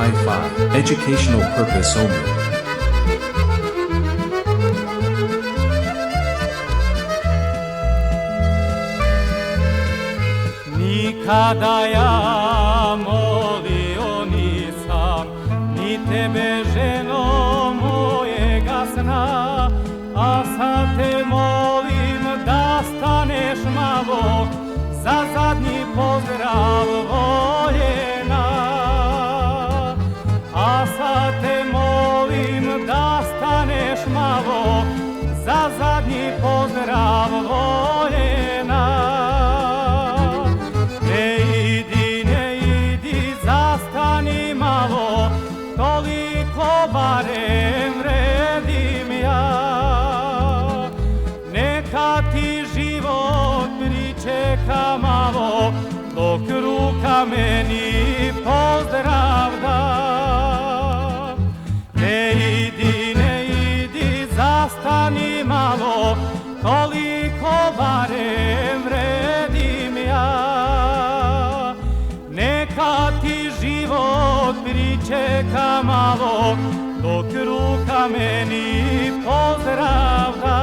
Hi-Fi, educational purpose only. Nikada ja molio nisam, ni tebe, ženo mojega sna, a sad te molim da staneš malo za zadnji pozdrav voljena. A sad te molim da staneš malo za zadnji pozdrav voljena. Ne idi, zastani malo, toliko barem vredim ja. Neka ti život pričeka malo, dok ruka meni pozdrav da. Ne idi, zastani malo, toliko barem vredim ja. Neka ti život pričeka malo, dok ruka meni pozdrav da.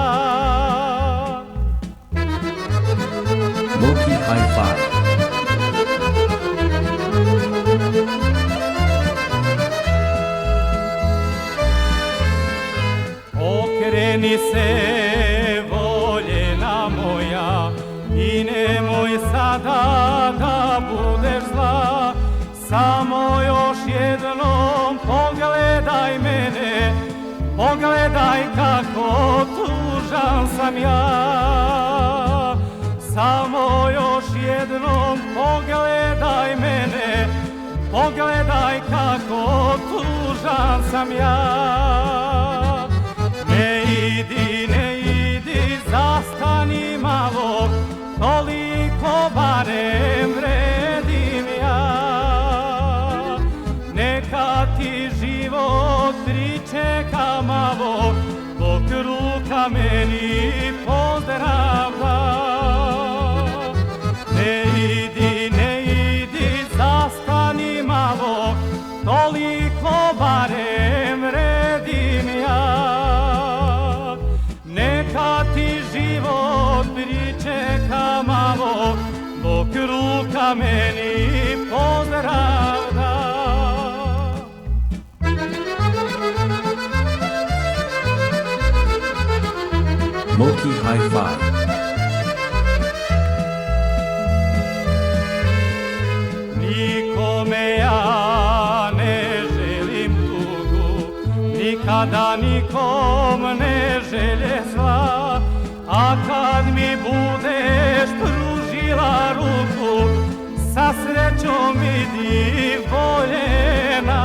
Loki Hi-Fi. Okreni se, voljena moja, i nemoj sada da budeš zla. Samo još jednom pogledaj mene, pogledaj kako tužan sam ja. Samo još jednom pogledaj mene, pogledaj kako tužan sam ja. Ne idi, zastani malo, toliko barem vredim ja. Neka ti život pričeka malo, dok ruka meni pozdrav da. Ne idi, zastani malo, toliko barem vredim ja. Neka ti život pričeka malo, dok ruka meni pozdrav da. Loki Hi-Fi. Nikome ja ne želim tugu, nikada nikom ne želje zla. A kad mi budeš pružila ruku, sa srećom idi voljena.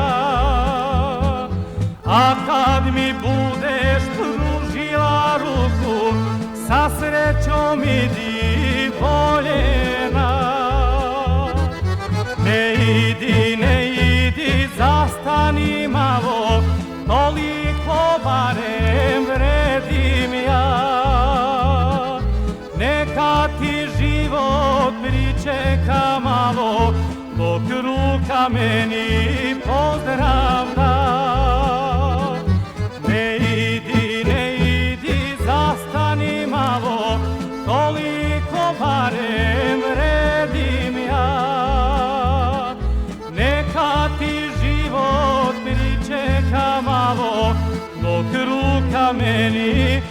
A kad mi budeš pružila ruku, sa srećom idi voljena. Ne idi, zastani malo, toliko barem vredim ja. Neka ti život pričeka malo, dok ruka meni pozdrav da. Ne idi, zastani malo, toliko barem vredim ja. Neka ti život pričeka malo, dok ruka meni